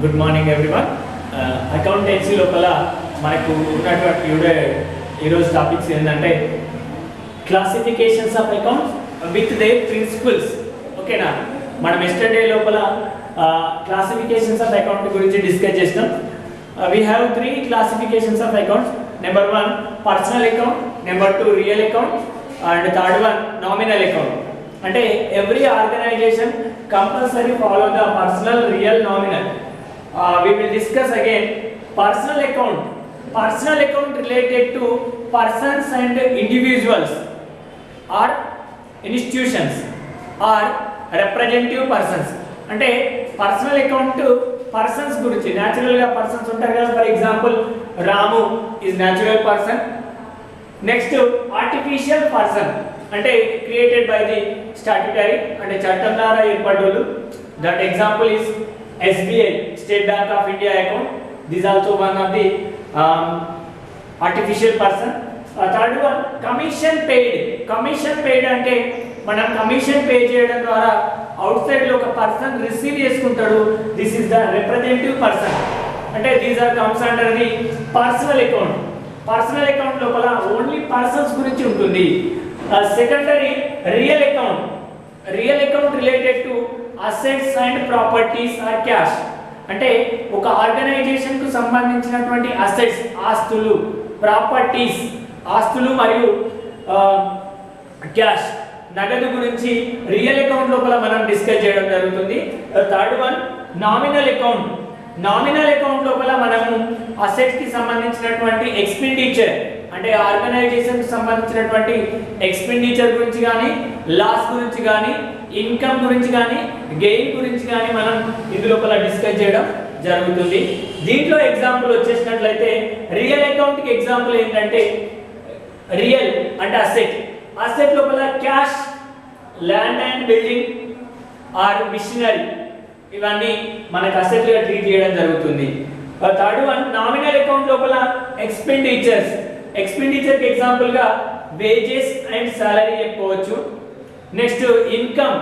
Good morning everyone. Accountancy లోపల మనకు ఉన్నటువంటి ఈరోజు టాపిక్స్ ఏంటంటే classifications of accounts with the principles. ఓకేనా, మనం ఎస్టర్డే లోపల క్లాసిఫికేషన్స్ ఆఫ్ అకౌంట్ గురించి డిస్కస్ చేసినాం. We have 3 classifications of accounts. Number 1 personal account, number 2 real account, and third one nominal account. అంటే every organisation compulsory follow the personal, real, nominal. We will discuss again personal account. Personal account related to persons and individuals or institutions or representative persons. అంటే personal account persons గురించి, natural గా persons ఉంటారు కదా. For example Ramu is natural person. Next artificial person అంటే created by the statutory అంటే చట్టం ద్వారా ఏర్పడ్డోళ్ళు. That example is SBI, State Bank of India account. This is also one of the artificial person. Third one commission paid. Commission paid అంటే మనం commission pay చేయడం ద్వారా out side లో ఒక పర్సన్ రిసీవ్ చేసుకుంటాడు. This is the representative person. అంటే these are comes under the personal account. Personal account లోపల only persons గురించి ఉంటుంది. Secondary real account. Real account related to assets and properties or cash. అంటే ఒక organisation కు సంబంధించినటువంటి assets, ఆస్తులు, ప్రాపర్టీస్, ఆస్తులు మరియు క్యాష్, నగదు గురించి రియల్ అకౌంట్ లోపల మనం డిస్కస్ చేయడం జరుగుతుంది. Third one nominal account. Nominal account లోపల మనము అసెట్స్ కి సంబంధించినటువంటి ఎక్స్పెండిచర్ అంటే ఆర్గనైజేషన్ కి సంబంధించినటువంటి ఎక్స్పెండిచర్ గురించి కానీ, లాస్ గురించి కానీ, ఇన్కమ్ గురించి కానీ, గెయిన్ గురించి కానీ మనం ఇందులోపల డిస్కస్ చేయడం జరుగుతుంది. దీంట్లో ఎగ్జాంపుల్ వచ్చేసినట్లయితే రియల్ అకౌంట్ కి ఎగ్జాంపుల్ ఏంటంటే రియల్ అంటే అసెట్. అసెట్ లోపల cash, land and building or machinery ఇవన్నీ మనకు అసెట్లుగా ట్రీట్ చేయడం జరుగుతుంది. థర్డ్ వన్ నామినల్ అకౌంట్ లోపల ఎక్స్పెండిచర్స్. ఎక్స్పెండిచర్ కి ఎగ్జాంపుల్ గా వేజెస్ అండ్ సాలరీ చెప్పుకోవచ్చు. Next income.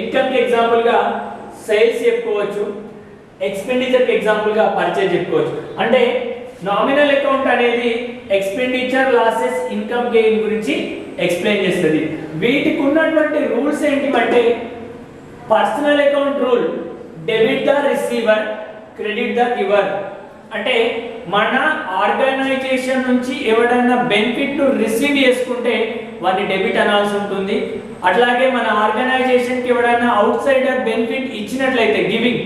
ఇన్కమ్ కి ఎగ్జాంపుల్ గా సేల్స్ చెప్పుకోవచ్చు. ఎక్స్పెండిచర్ కి ఎగ్జాంపుల్ గా పర్చేజ్ చెప్పుకోవచ్చు. అంటే నామినల్ అకౌంట్ అనేది ఎక్స్పెండిచర్, లాసెస్, ఇన్కమ్, గెయిన్ గురించి ఎక్స్ప్లెయిన్ చేస్తుంది. వీటికి ఉన్నటువంటి రూల్స్ ఏంటంటే personal account rule debit the receiver, credit the giver. అంటే మన ఆర్గనైజేషన్ నుంచి ఎవరైనా బెనిఫిట్ ను రిసీవ్ చేసుకుంటే వారిని డెబిట్ అనాల్సి ఉంటుంది. అట్లాగే మన ఆర్గనైజేషన్ కి ఎవరైనా అవుట్ సైడర్ బెనిఫిట్ ఇచ్చినట్లయితే గివింగ్,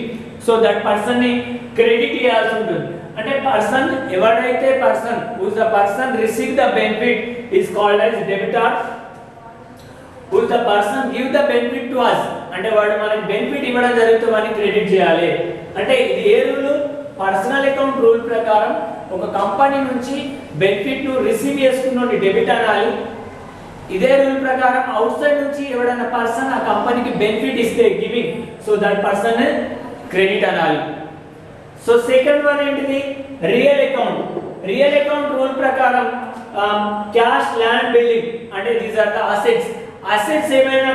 సో దట్ పర్సన్ ని క్రెడిట్ చేయాల్సి ఉంటుంది. అంటే పర్సన్ ఎవరైతే person whose the person receive the benefit is called as debtor. Whose the person give the benefit to us అంటే వాడు మనకి బెనిఫిట్ ఇవ్వడం జరిగితే వాడిని క్రెడిట్ చేయాలి. అంటే ఇది ఏ రూల్? పర్సనల్ అకౌంట్ రూల్ ప్రకారం ఒక కంపెనీ నుంచి బెనిఫిట్ ను రిసీవ్ చేసుకున్నోని డెబిట్ అనాలి. ఇదే రూల్ ప్రకారం అవుట్ సైడ్ నుంచి ఎవరైనా పర్సన్ ఆ కంపెనీకి బెనిఫిట్ ఇస్తే giving, so that person credit అనాలి. సో సెకండ్ వన్ ఏంటిది? Real account. Real account rule ప్రకారం క్యాష్, ల్యాండ్, బిల్డింగ్ అంటే these are the assets. Assets ఏమైనా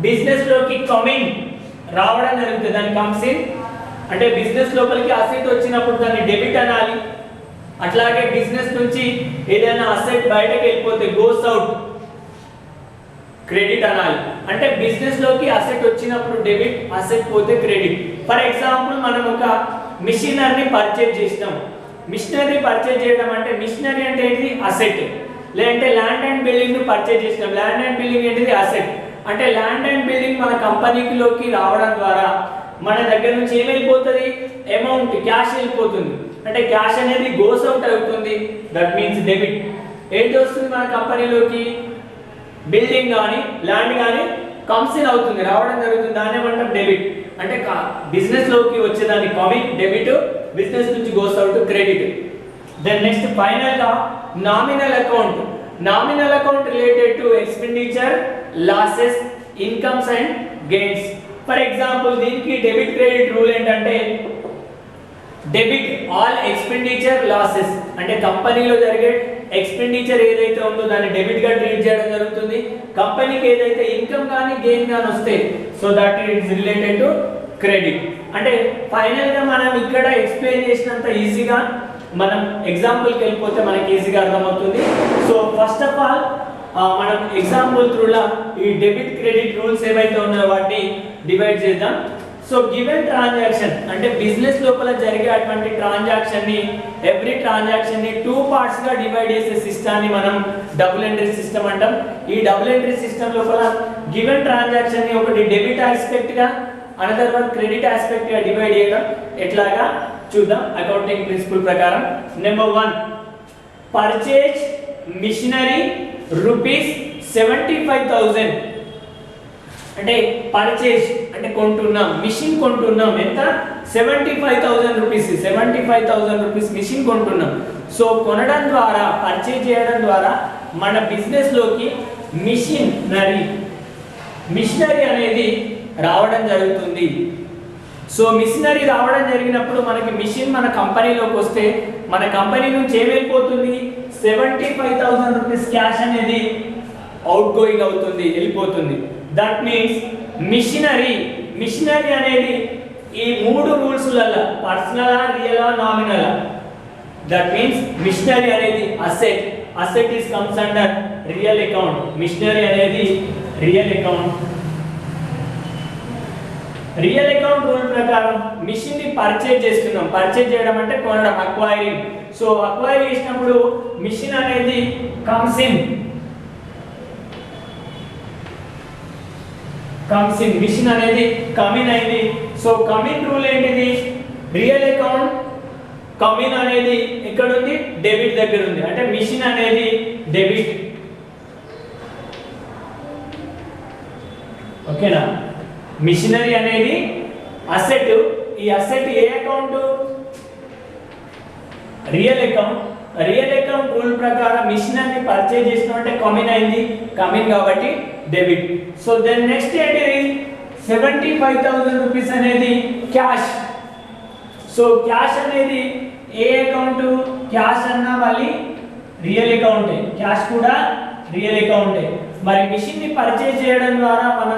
బిజినెస్ లోకి కమింగ్ రావడం జరుగుతుంది, దాన్ని కమ్స్ ఇన్. అంటే బిజినెస్ లోపలికి అసెట్ వచ్చినప్పుడు దాన్ని డెబిట్ అనాలి. అట్లాగే బిజినెస్ నుంచి ఏదైనా అసెట్ బయటకు వెళ్ళిపోతే గోస్ అవుట్, క్రెడిట్ అనాలి. అంటే బిజినెస్ లోకి అసెట్ వచ్చినప్పుడు డెబిట్, అసెట్ పోతే క్రెడిట్. ఫర్ ఎగ్జాంపుల్ మనం ఒక మిషనరీని పర్చేజ్ చేసినాం. మిషనరీ పర్చేజ్ చేయడం అంటే మిషనరీ అంటే ఏంటిది? అసెట్. లేదంటే ల్యాండ్ అండ్ బిల్డింగ్ ను పర్చేజ్ చేసినాం. ల్యాండ్ అండ్ బిల్డింగ్ ఏంటిది? అసెట్. అంటే ల్యాండ్ అండ్ బిల్డింగ్ మన కంపెనీలోకి రావడం ద్వారా మన దగ్గర నుంచి ఏం వెళ్ళిపోతుంది? అమౌంట్, క్యాష్ వెళ్ళిపోతుంది. అంటే క్యాష్ అనేది గోస్ అవుట్ అవుతుంది, దట్ మీన్స్ డెబిట్. ఏంటి వస్తుంది మన కంపెనీలోకి? బిల్డింగ్ కానీ, ల్యాండ్ కానీ కమ్స్ ఇన్ అవుతుంది, రావడం జరుగుతుంది, దాన్ని ఏమంటాం? డెబిట్. అంటే బిజినెస్ లోకి వచ్చేదాన్ని కమింగ్ డెబిట్, బిజినెస్ నుంచి goes out credit. Then next final గా nominal account. Nominal account related to expenditure, losses, incomes and gains. For example దీనికి డెబిట్ క్రెడిట్ రూల్ ఏంటంటే డెబిట్ ఆల్ ఎక్స్పెండిచర్, లాసెస్ అంటే కంపెనీలో జరిగే ఎక్స్పెండిచర్ ఏదైతే ఉందో దాన్ని డెబిట్ గా ట్రీట్ చేయడం జరుగుతుంది. కంపెనీకి ఏదైతే ఇన్కమ్ కానీ గెయిన్ కానీ వస్తే so that it is related to credit. అంటే ఫైనల్ గా మనం ఇక్కడ ఎక్స్ప్లెయిన్ చేసినంత ఈజీగా మనం ఎగ్జాంపుల్ కి వెళ్ళిపోతే మనకి ఈజీగా అర్థమవుతుంది. సో ఫస్ట్ ఆఫ్ ఆల్ మనం ఎగ్జాంపుల్ త్రూలా ఈ డెబిట్ క్రెడిట్ రూల్స్ ఏవైతే ఉన్నాయో వాటిని డివైడ్ చేద్దాం. సో గివెన్ ట్రాన్సాక్షన్ అంటే బిజినెస్ లోపల జరిగేటువంటి ట్రాన్సాక్షన్ ని ఎవ్రీ ట్రాన్సాక్షన్ ని 2 పార్ట్స్ గా డివైడ్ చేసే సిస్టమ్ ని మనం డబుల్ ఎంట్రీ సిస్టమ్ అంటాం. ఈ డబుల్ ఎంట్రీ సిస్టమ్ లోపల గివెన్ ట్రాన్సాక్షన్ ని ఒకటి డెబిట్ ఆస్పెక్ట్ గా అనదర్ వన్ క్రెడిట్ ఆస్పెక్ట్ గా డివైడ్ చేయడం ఎట్లాగా చూద్దాం అకౌంటింగ్ ప్రిన్సిపల్ ప్రకారం. నెంబర్ 1 పర్చేజ్ మిషనరీ రూపీస్ 75,000 అంటే పర్చేజ్ అంటే కొంటున్నాం, మిషన్ కొంటున్నాం, ఎంత 75,000 రూపీస్, 75,000 రూపీస్ మిషన్ కొంటున్నాం. సో కొనడం ద్వారా పర్చేజ్ చేయడం ద్వారా మన బిజినెస్ లోకి మిషనరీ అనేది రావడం జరుగుతుంది. సో మిషనరీ రావడం జరిగినప్పుడు మనకి మిషన్ మన కంపెనీలోకి వస్తే మన కంపెనీ నుంచి ఏం వెళ్ళిపోతుంది, 75,000 రూపీస్ క్యాష్ అనేది అవుట్ గోయింగ్ అవుతుంది, వెళ్ళిపోతుంది. దట్ మీన్స్ మిషనరీ అనేది ఈ 3 రూల్స్లలో personal, real, nominal. That means machinery అనేది asset is comes under real account. Machinery అనేది real account. Real account rule ప్రకారం మిషన్ ని పర్చేజ్ చేస్తున్నాం. పర్చేజ్ చేయడం అంటే కొనడం, అక్వైరింగ్. సో అక్వైర్ చేసినప్పుడు మిషన్ అనేది కమ్స్ ఇన్ మిషన్ అనేది కమిన్ అయింది. సో కమిన్ రూల్ ఏంటిది, రియల్ అకౌంట్ కమిన్ అనేది ఎక్కడ ఉంది, డెబిట్ దగ్గర ఉంది. అంటే మిషన్ అనేది డెబిట్. ఓకేనా, మిషనరీ అనేది అసెట్. ఈ అసెట్ ఏ account, real account. Real account rule ప్రకారం మిషనరీ పర్చేజ్ చేసినామంటే కమిన్ అయింది, కమిన్ కాబట్టి డెబిట్. సో దెన్ నెక్స్ట్ ఏంటిది, 75,000 రూపీస్ అనేది క్యాష్. సో క్యాష్ అనేది ఏ అకౌంట్, క్యాష్ అన్నా మళ్ళీ రియల్ అకౌంటే, క్యాష్ కూడా రియల్ అకౌంటే. మరి మిషన్ ని పర్చేజ్ చేయడం ద్వారా మన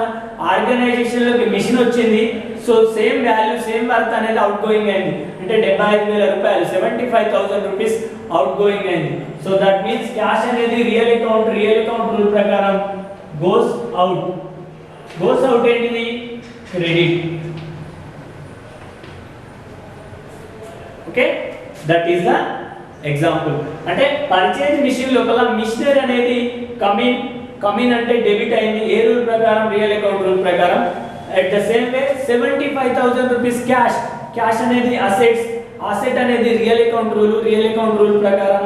ఆర్గనైజేషన్ లోకి మిషన్ వచ్చింది. So same value, same worth అనేది అవుట్ గోయింగ్ అయింది. అంటే 75,000 రూపాయలు, 75,000 రూపీస్ అవుట్ గోయింగ్ అయింది. సో దట్ మీన్స్ క్యాష్ అనేది రియల్ అకౌంట్ రూల్ ప్రకారం గోస్ అవుట్ ఏంటిది, credit. Okay, that is the example. అంటే పర్చేజ్ మిషన్ లోపల మిషనరీ అనేది కమిన్ అంటే డెబిట్ అయింది ఏ రూల్ ప్రకారం, రియల్ అకౌంట్ రూల్ ప్రకారం. At the same way 75,000 rupees cash అనేది అసెట్ అనేది రియల్ అకౌంట్ రూల్ ప్రకారం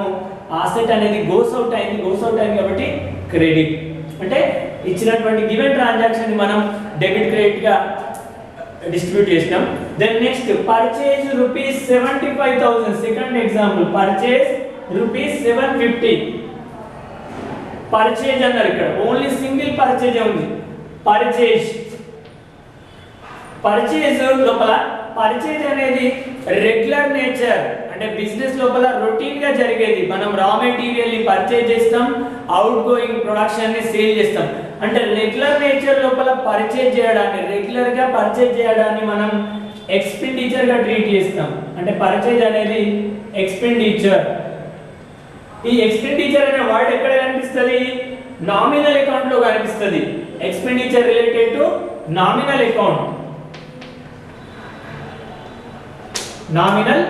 అసెట్ అనేది గోస్ అవుట్ అయింది కాబట్టి క్రెడిట్. అంటే ఇచ్చినటువంటి గివెన్ ట్రాన్సాక్షన్ ని మనం డెబిట్ క్రెడిట్ గా డిస్ట్రిబ్యూట్ చేసినాం. Then next purchase rupees 75,000. Second example, purchase rupees 750. Purchase అన్నారు, ఇక్కడ ఓన్లీ సింగిల్ పర్చేజ్ ఉంది. పర్చేజ్ లోపల పర్చేజ్ అనేది రెగ్యులర్ నేచర్, అంటే బిజినెస్ లోపల రొటీన్ గా జరిగేది. మనం రా మెటీరియల్ ని పర్చేజ్ చేస్తాం, అవుట్ గోయింగ్ ప్రొడక్షన్ ని సేల్ చేస్తాం. అంటే రెగ్యులర్ నేచర్ లోపల రెగ్యులర్ గా పర్చేజ్ చేయడాన్ని మనం ఎక్స్పెండిచర్ గా ట్రీట్ చేస్తాం. అంటే పర్చేజ్ అనేది ఎక్స్పెండిచర్. ఈ ఎక్స్పెండిచర్ అనే వర్డ్ ఎక్కడ కనిపిస్తుంది, నామినల్ అకౌంట్ లో కనిపిస్తుంది. Expenditure related to nominal account. Nominal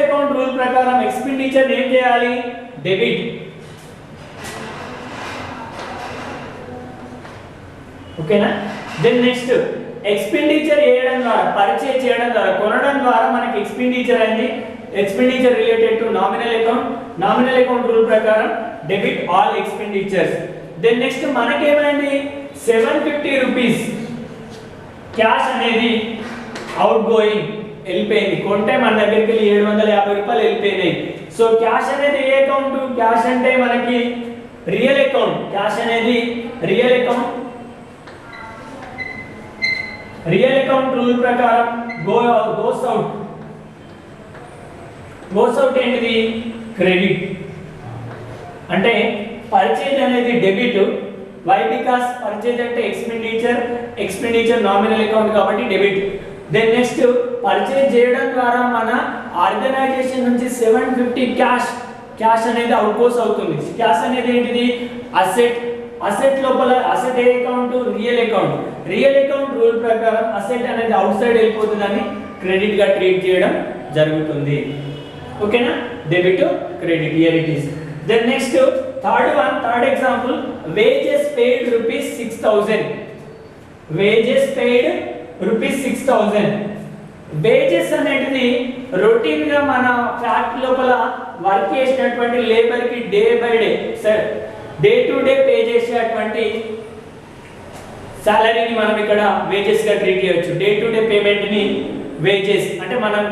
account rule ప్రకారం ఎక్స్పెండిచర్ ఏం చేయాలి, డెబిట్. ఓకేనా. దెన్ నెక్స్ట్ ఎక్స్పెండిచర్ చేయడం ద్వారా, పర్చేజ్ చేయడం ద్వారా, కొనడం ద్వారా మనకి ఎక్స్పెండిచర్ అయింది. Expenditure related to nominal account rule ప్రకారం debit all expenditures. Then next మనకేమైంది, 750 రూపీస్ క్యాష్ అనేది అవుట్ గోయింగ్ వెళ్ళిపోయింది. కొంటే మన దగ్గరికి వెళ్ళి 750 రూపాయలు వెళ్ళిపోయినాయి. సో క్యాష్ అనేది ఏ అకౌంట్, క్యాష్ అంటే మనకి రియల్ అకౌంట్. క్యాష్ అనేది రియల్ అకౌంట్ రూల్ ప్రకారం గోస్ అవుట్ ఏంటిది, క్రెడిట్. అంటే పర్చేజ్ అనేది డెబిట్. వై? బికాస్ పర్చేజ్ అంటే ఎక్స్పెండిచర్, ఎక్స్పెండిచర్ నామినల్ అకౌంట్ కాబట్టి డెబిట్. దెన్ నెక్స్ట్ పర్చేజ్ చేయడం ద్వారా మన ఆర్గనైజేషన్ నుంచి 750 క్యాష్ అనేది అవుట్ కోర్స్ అవుతుంది. క్యాష్ అనేది ఏంటిది? అసెట్ లోపల అసెట్ ఏ అకౌంట్? రియల్ అకౌంట్ రూల్ ప్రకారం అసెట్ అనేది అవుట్ సైడ్ వెళ్ళిపోతుందని క్రెడిట్ గా ట్రీట్ చేయడం జరుగుతుంది. ఓకేనా? Debit credit, here it is. Then next third example, wages paid ₹6,000. Wages paid ₹6,000. Wages అనేది రొటీన్ గా మన ఫ్యాక్టరీ లోపల వర్క్ చేసినటువంటి లేబర్ కి day by day to day pay చేసేటువంటి సాలరీని మనం ఇక్కడ వేజెస్ గా ట్రీట్ చేయొచ్చు. డే టు డే పేమెంట్ ని వేజెస్ అంటే మనం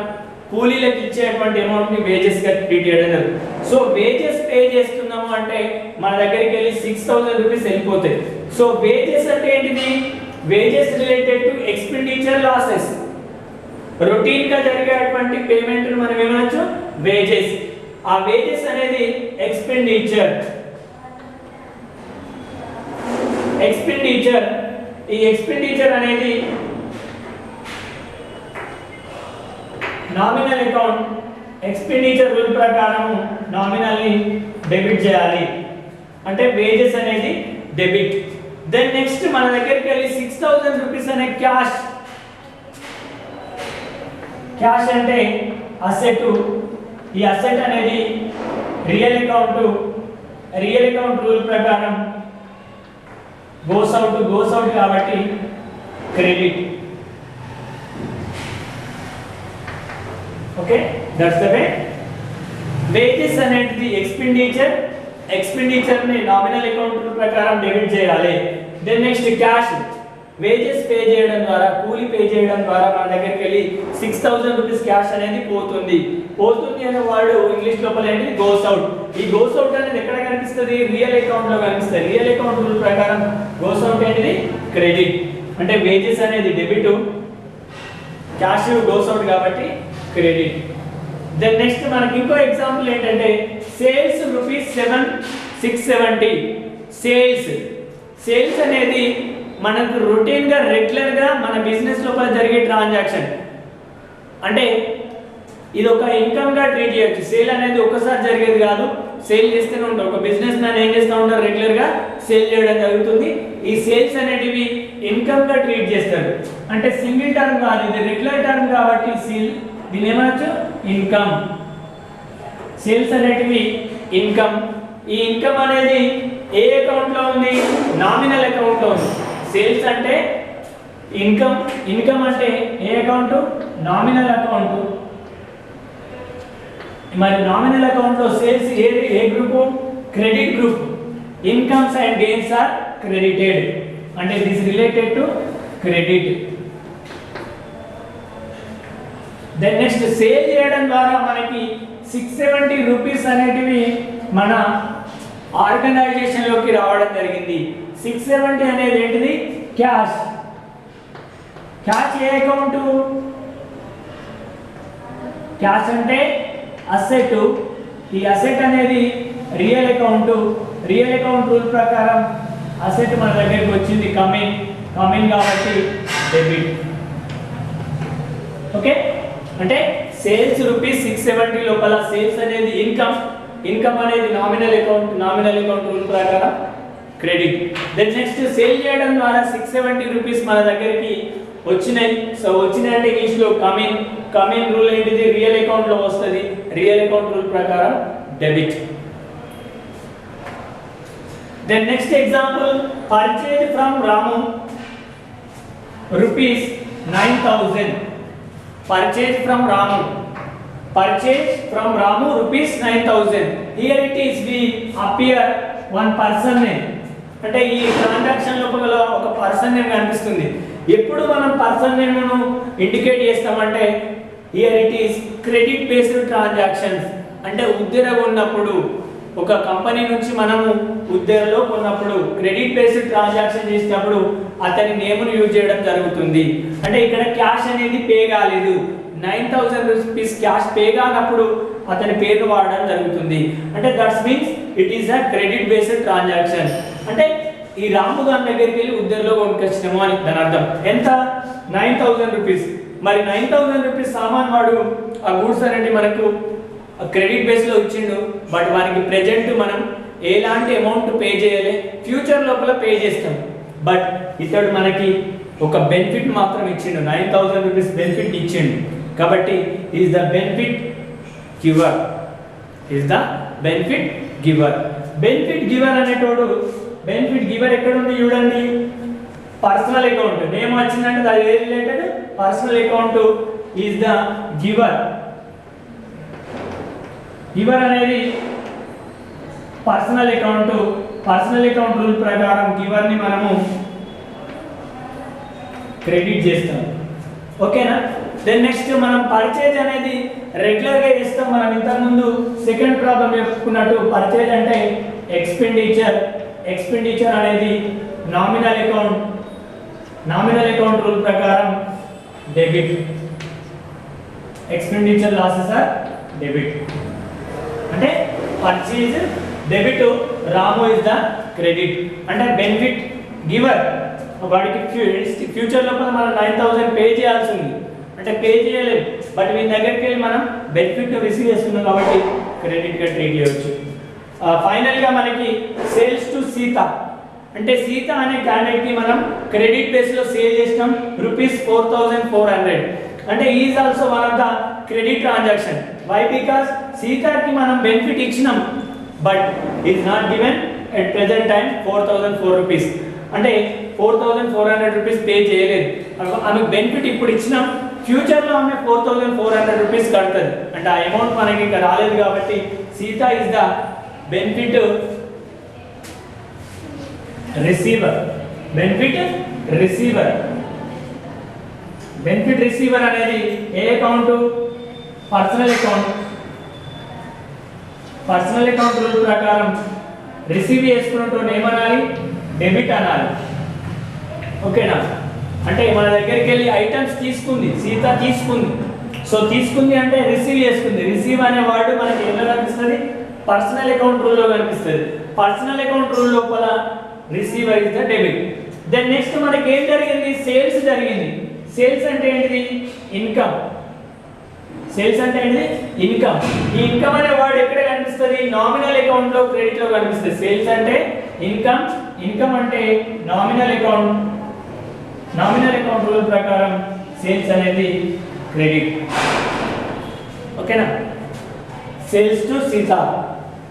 కూలీలకు ఇచ్చేటువంటి అమౌంట్ ని వేజెస్ గా ట్రీట్ చేయడం జరుగుతుంది. సో వేజెస్ పే చేస్తున్నాము అంటే మన దగ్గరికి వెళ్ళి ₹6,000 వెళ్ళిపోతాయి. సో వేజెస్ అంటే ఏంటిది? Wages related to expenditure losses. Routine గా జరిగేటువంటి పేమెంట్ మనం ఏమనొచ్చు? వేజెస్. ఆ వేజెస్ అనేది ఎక్స్పెండిచర్. ఈ ఎక్స్పెండిచర్ అనేది నామినల్ అకౌంట్ ఎక్స్పెండిచర్ రూల్ ప్రకారం నామినల్ ని డెబిట్ చేయాలి. అంటే వేజెస్ అనేది డెబిట్. దెన్ నెక్స్ట్ మన దగ్గరికి వెళ్ళి ₹6,000 అనే క్యాష్ అంటే అసెట్. ఈ అసెట్ అనేది రియల్ అకౌంట్ రూల్ ప్రకారం గోస్ అవుట్ కాబట్టి credit. Okay, that's the way. Wages అనేది ఎక్స్పెండిచర్ ని నామినల్ అకౌంట్ ప్రకారం డెబిట్ చేయాలి. Then next cash, wages pay చేయడం ద్వారా, కూలీ పే చేయడం ద్వారా మన దగ్గరికి వెళ్ళి ₹6,000 క్యాష్ అనేది పోతుంది అనే వాడు ఇంగ్లీష్ లోపల ఏంటి? Goes out. ఈ గోస్ అవుట్ అనేది ఎక్కడ కనిపిస్తుంది? రియల్ అకౌంట్ లో కనిపిస్తుంది. రియల్ అకౌంట్ రూల్ ప్రకారం గోస్ అవుట్ ఏంటిది? క్రెడిట్. అంటే వేజెస్ అనేది డెబిట్, క్యాష్ గోస్ అవుట్ కాబట్టి క్రెడిట్. దెన్ నెక్స్ట్ మనకి ఇంకో ఎగ్జాంపుల్ ఏంటంటే సేల్స్ ₹670. సేల్స్ అనేది మనకు రొటీన్ గా రెగ్యులర్ గా మన బిజినెస్ లోపల జరిగే ట్రాన్సాక్షన్. అంటే ఇది ఒక ఇన్కమ్ గా ట్రీట్ చేయొచ్చు. సేల్ అనేది ఒక్కసారి జరిగేది కాదు, సేల్ చేస్తూనే ఉంటాం. ఒక బిజినెస్ మ్యాన్ ఏం చేస్తూ ఉంటారు? రెగ్యులర్ గా సేల్ చేయడం జరుగుతుంది. ఈ సేల్స్ అనేటివి ఇన్కమ్ గా ట్రీట్ చేస్తారు. అంటే సింగిల్ టర్మ్ కాదు, ఇది రెగ్యులర్ టర్మ్ కాబట్టి దీని ఏమనొచ్చు? ఇన్కమ్. సేల్స్ అనేటివి ఇన్కమ్. ఈ ఇన్కమ్ అనేది ఏ అకౌంట్ లో ఉంది? నామినల్ అకౌంట్ లో ఉంది. సేల్స్ అంటే ఇన్కమ్ అంటే ఏ అకౌంట్? Nominal account. మరి నామినల్ అకౌంట్ లో సేల్స్ ఏ group? Credit group. Incomes and gains are credited. అంటే this related to credit. Then next sale చేయడం ద్వారా మనకి ₹670 అనేటివి మన ఆర్గనైజేషన్ లోకి రావడం జరిగింది. 670 అనేది ఏంటిది? క్యాష్. ఏ అకౌంట్? క్యాష్ అంటే అసెట్. ఈ అసెట్ అనేది రియల్ అకౌంట్ రూల్ ప్రకారం అసెట్ మన దగ్గరికి వచ్చింది కమింగ్ కాబట్టి డెబిట్. ఓకే, అంటే సేల్స్ ₹670 లోపల సేల్స్ అనేది ఇన్కమ్ అనేది నామినల్ అకౌంట్ రూల్ ప్రకారం క్రెడిట్. దెన్ నెక్స్ట్ సేల్ చేయడం ద్వారా ₹670 మన దగ్గరికి వచ్చినాయి. సో వచ్చినాయంటే ఇంగ్లీష్ లో కమింగ్ రూల్ ఏంటిది? రియల్ అకౌంట్ లో వస్తుంది. రియల్ అకౌంట్ రూల్ ప్రకారం debit. Then next example, purchase from Ramu ₹9,000. Purchase from Ramu ₹9,000. Here it is we appear one person name. అంటే ఈ ట్రాన్సాక్షన్ లోపల ఒక పర్సన్ నేమ్ కనిపిస్తుంది. ఎప్పుడు మనం పర్సన్ నేమ్ ను ఇండికేట్ చేస్తామంటే here it is credit based transactions. అంటే ఉద్దెర ఉన్నప్పుడు, ఒక కంపెనీ నుంచి మనము ఉద్దెరలో కొన్నప్పుడు క్రెడిట్ బేస్డ్ ట్రాన్సాక్షన్ చేసినప్పుడు అతని నేమ్ను యూజ్ చేయడం జరుగుతుంది. అంటే ఇక్కడ క్యాష్ అనేది పే కాలేదు, ₹9,000 క్యాష్ పే కానప్పుడు అతని పేరు వాడడం జరుగుతుంది. అంటే that's means it is a credit based transaction. అంటే ఈ రాము గారి దగ్గరికి వెళ్ళి ఉద్దరిలో కొనుకొచ్చినాము అని దాని అర్థం. ఎంత? 9,000 రూపీస్. మరి 9,000 రూపీస్ సామాన్ వాడు ఆ గూడ్స్ అనేది మనకు క్రెడిట్ బేస్ లో ఇచ్చిండు. బట్ వానికి ప్రెజెంట్ మనం ఎలాంటి అమౌంట్ పే చేయాలి, ఫ్యూచర్ లోపల పే చేస్తాం. బట్ ఇతడు మనకి ఒక బెనిఫిట్ మాత్రం ఇచ్చిండు, 9,000 రూపీస్ బెనిఫిట్ ఇచ్చిండు. కాబట్టి is the benefit giver. Is the benefit giver. Benefit giver అనేటోడు, బెనిఫిట్ గివర్ ఎక్కడ ఉంది చూడండి, పర్సనల్ అకౌంట్ నేమ్ వచ్చిందంటే అది ఏ రిలేటెడ్, personal account is the giver. Giver అనేది personal account. Personal account rule ప్రకారం గివర్ ని మనము క్రెడిట్ చేస్తాం. ఓకేనా? దెన్ నెక్స్ట్ మనం పర్చేజ్ అనేది రెగ్యులర్ గా చేస్తాం. మనం ఇంతకుముందు సెకండ్ ప్రాబ్లం చెప్పుకున్నట్టు పర్చేజ్ అంటే ఎక్స్పెండిచర్. ఎక్స్పెండిచర్ అనేది nominal account. Nominal account rule ప్రకారం debit. Expenditure losses are debit. అంటే purchase debit, Ramu is the credit. అంటే బెనిఫిట్ గివర్ వాడికి ఫ్యూచర్ లోపల మనం 9,000 పే చేయాల్సి ఉంది, అంటే పే చేయలేదు. బట్ వీని దగ్గరికి వెళ్ళి మనం బెనిఫిట్ రిసీవ్ చేస్తున్నాం కాబట్టి క్రెడిట్ గా ట్రీట్ చేయవచ్చు. ఫైనల్ గా మనకి సేల్స్ టు సీత. అంటే సీత అనే క్యాండిడేట్ కి మనం క్రెడిట్ బేస్ లో సేల్ చేసినాం ₹4,400. అంటే is also one of the credit transaction. Why? Because సీతకి మనం బెనిఫిట్ ఇచ్చినాం, but is not given at present time 4,004 rupees. అంటే 4,400 రూపీస్ పే చేయలేదు. ఆమెకు బెనిఫిట్ ఇప్పుడు ఇచ్చినాం, ఫ్యూచర్ లో ఆమె 4,400 రూపీస్ కడుతుంది. అంటే ఆ అమౌంట్ మనకి ఇంకా రాలేదు కాబట్టి Sita is the benefit receiver. Benefit receiver. Benefit receiver అనేది ఏ account? Personal account. Personal account rule ప్రకారం రిసీవ్ చేసుకున్నట్టు ఏమనాలి? డెబిట్ అనాలి. ఓకేనా? అంటే మన దగ్గరికి వెళ్ళి ఐటమ్స్ తీసుకుంది, సీత తీసుకుంది. సో తీసుకుంది అంటే రిసీవ్ చేసుకుంది. రిసీవ్ అనే వర్డ్ మనకి ఎలా కనిపిస్తుంది? పర్సనల్ అకౌంట్ రూల్ లో కనిపిస్తుంది. పర్సనల్ అకౌంట్ రూల్ లోపల receiver is the debit. Then next మనకి ఏం జరిగింది? సేల్స్ జరిగింది. సేల్స్ అంటే ఏంటిది? ఇన్కమ్. సేల్స్ అంటే ఏంటిది? ఇన్కమ్. ఈ ఇన్కమ్ అనే వర్డ్ ఎక్కడ కనిపిస్తుంది? నామినల్ అకౌంట్ లో, క్రెడిట్ లో కనిపిస్తుంది. సేల్స్ అంటే ఇన్కమ్, ఇన్కమ్ అంటే nominal account. Nominal account rule ప్రకారం సేల్స్ అనేది క్రెడిట్. ఓకేనా? Sales to Sita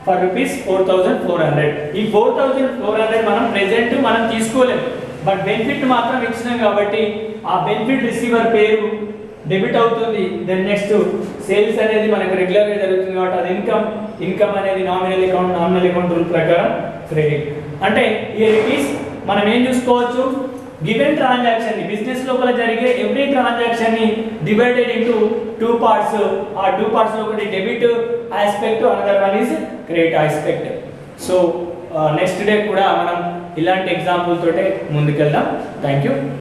for ₹4,400. ఈ 4,400 మనం ప్రెజెంట్ మనం తీసుకోలేము, బట్ బెనిఫిట్ మాత్రం ఇచ్చినాం కాబట్టి ఆ బెనిఫిట్ రిసీవర్ పేరు డెబిట్ అవుతుంది. దెన్ నెక్స్ట్ సేల్స్ అనేది మనకు రెగ్యులర్ గా జరుగుతుంది కాబట్టి అది ఇన్కమ్. ఇన్కమ్ అనేది nominal account. Nominal account rule ప్రకారం క్రెడిట్. అంటే హియర్ ఇట్ ఈస్ మనం ఏం చూసుకోవచ్చు? గివెన్ ట్రాన్సాక్షన్ ని, బిజినెస్ లోపల జరిగే ఎవ్రీ ట్రాన్సాక్షన్ ని డివైడెడ్ ఇంటూ 2 పార్ట్స్. ఆ 2 పార్ట్స్ లో ఒకటి debit aspect, another one is credit aspect. So next day కూడా మనం ఇలాంటి ఎగ్జాంపుల్ తోటే ముందుకెళ్దాం. Thank you.